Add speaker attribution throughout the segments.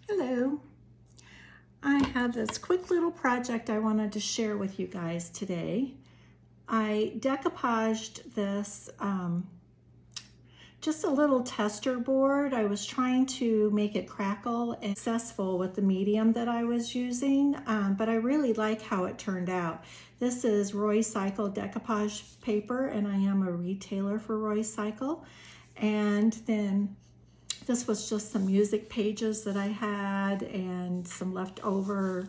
Speaker 1: Hello. I have this quick little project I wanted to share with you guys today. I decoupaged this just a little tester board. I was trying to make it crackle and successful with the medium that I was using, but I really like how it turned out. This is Roycycle decoupage paper, and I am a retailer for Roycycle. And then this was just some music pages that I had and some leftover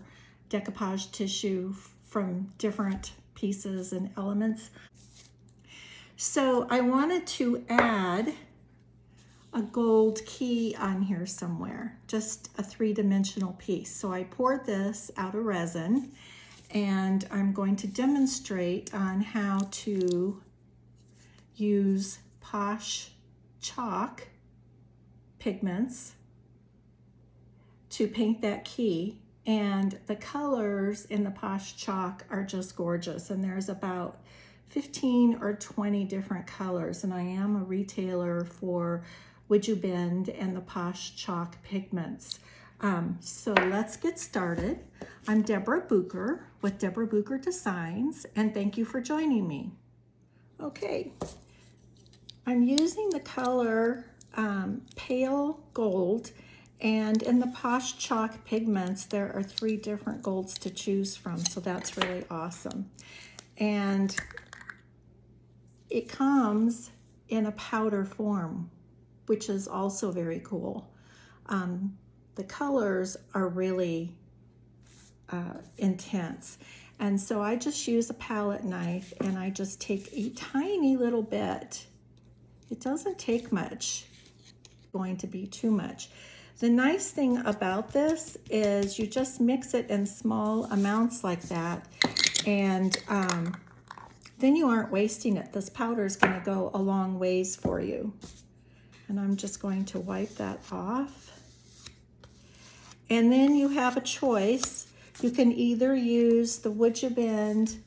Speaker 1: decoupage tissue from different pieces and elements. So I wanted to add a gold key on here somewhere, just a three-dimensional piece. So I poured this out of resin, and I'm going to demonstrate on how to use Posh chalk pigments to paint that key. And the colors in the Posh chalk are just gorgeous, and there's about 15 or 20 different colors, and I am a retailer for WoodUBend and the Posh chalk pigments. So let's get started. I'm Deborah Bucher with Deborah Bucher Designs, and thank you for joining me. Okay, I'm using the color pale gold, and in the Posh chalk pigments there are 3 different golds to choose from, so that's really awesome. And it comes in a powder form, which is also very cool. The colors are really intense, and so I just use a palette knife and I just take a tiny little bit. It doesn't take much, going to be too much. The nice thing about this is you just mix it in small amounts like that, and then you aren't wasting it. This powder is going to go a long ways for you. And I'm just going to wipe that off. And then you have a choice. You can either use the WoodUBend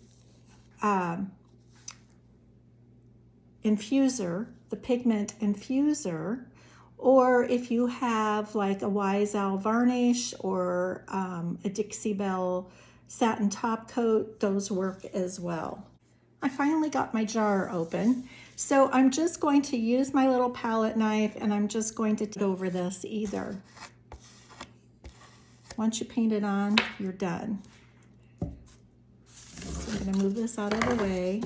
Speaker 1: infuser, the pigment infuser, or if you have like a Wise Owl varnish or a Dixie Belle satin top coat, those work as well. I finally got my jar open, so I'm just going to use my little palette knife, and I'm just going to go over this either. Once you paint it on, you're done. So I'm going to move this out of the way,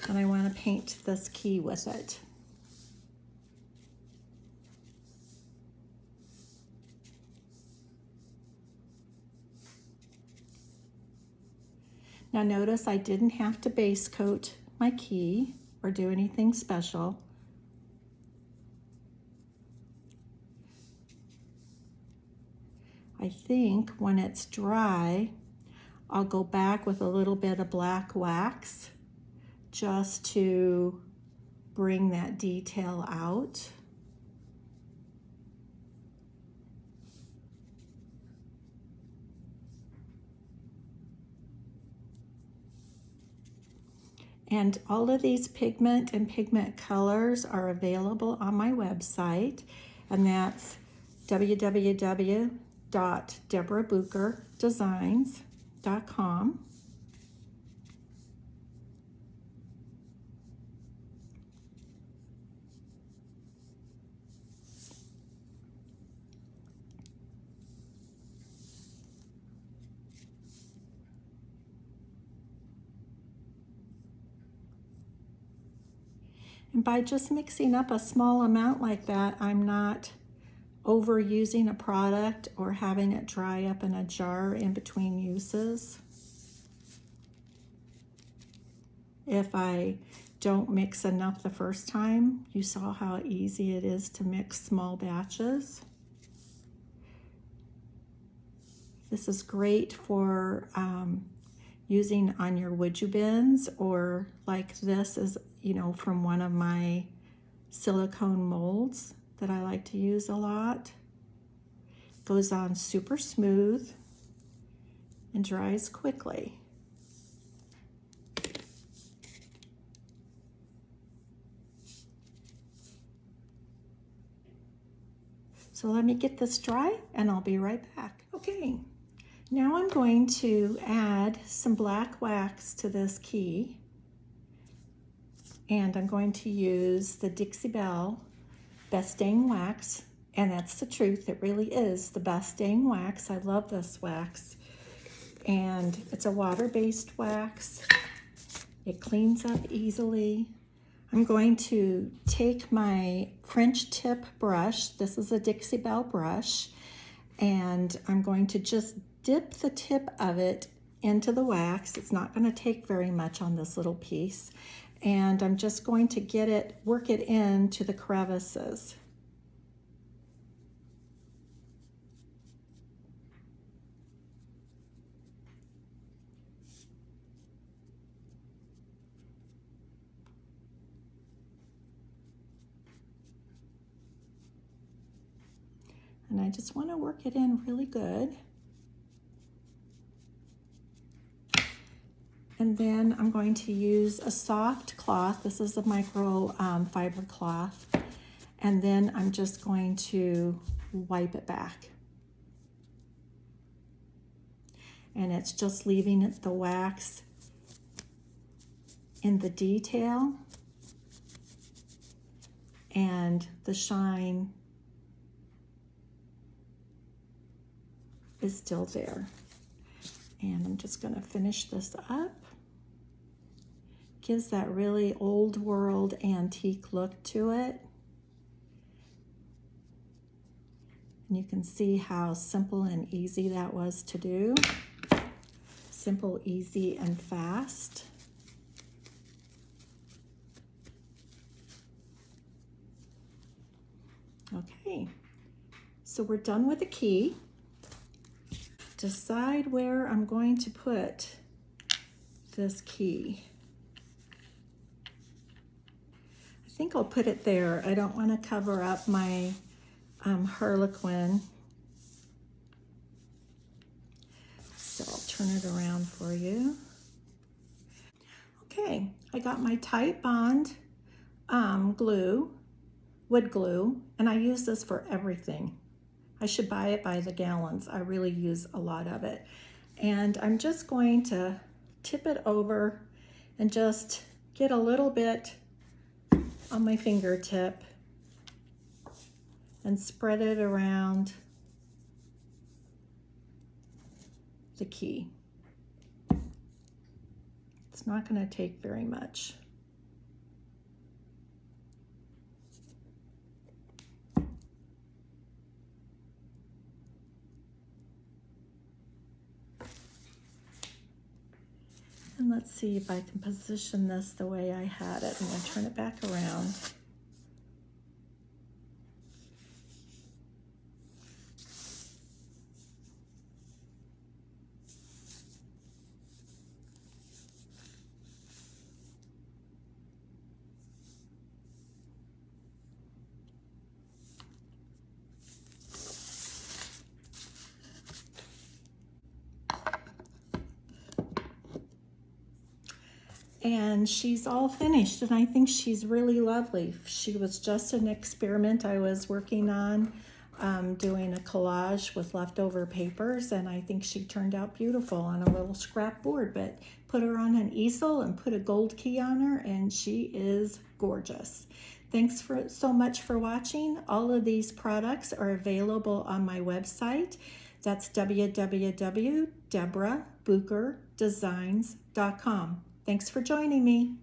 Speaker 1: and I want to paint this key with it. Now notice I didn't have to base coat my key or do anything special. I think when it's dry, I'll go back with a little bit of black wax just to bring that detail out. And all of these pigment and pigment colors are available on my website, and that's www.deborahbucherdesigns.com. And by just mixing up a small amount like that, I'm not overusing a product or having it dry up in a jar in between uses. If I don't mix enough the first time, you saw how easy it is to mix small batches. This is great for using on your WoodUBends, or like this is, from one of my silicone molds that I like to use a lot. Goes on super smooth and dries quickly. So let me get this dry and I'll be right back. Okay, now I'm going to add some black wax to this key. And I'm going to use the Dixie Belle Best Dang Wax. And that's the truth, it really is the best dang wax. I love this wax. And it's a water-based wax. It cleans up easily. I'm going to take my French tip brush. This is a Dixie Belle brush. And I'm going to just dip the tip of it into the wax. It's not going to take very much on this little piece. And I'm just going to work it into the crevices. And I just want to work it in really good. And then I'm going to use a soft cloth. This is a micro fiber cloth. And then I'm just going to wipe it back. And it's just leaving the wax in the detail. And the shine is still there. And I'm just going to finish this up. Gives that really old world antique look to it. And you can see how simple and easy that was to do. Simple, easy, and fast. Okay, so we're done with the key. Decide where I'm going to put this key. I think I'll put it there. I don't want to cover up my Harlequin. So I'll turn it around for you. Okay, I got my Tight Bond glue, wood glue, and I use this for everything. I should buy it by the gallons. I really use a lot of it. And I'm just going to tip it over and just get a little bit on my fingertip and spread it around the key. It's not going to take very much. And let's see if I can position this the way I had it. I'm going to turn it back around. And she's all finished, and I think she's really lovely. She was just an experiment I was working on, doing a collage with leftover papers, and I think she turned out beautiful on a little scrap board. But put her on an easel and put a gold key on her, and she is gorgeous. Thanks so much for watching. All of these products are available on my website. That's www.deborahbucherdesigns.com. Thanks for joining me.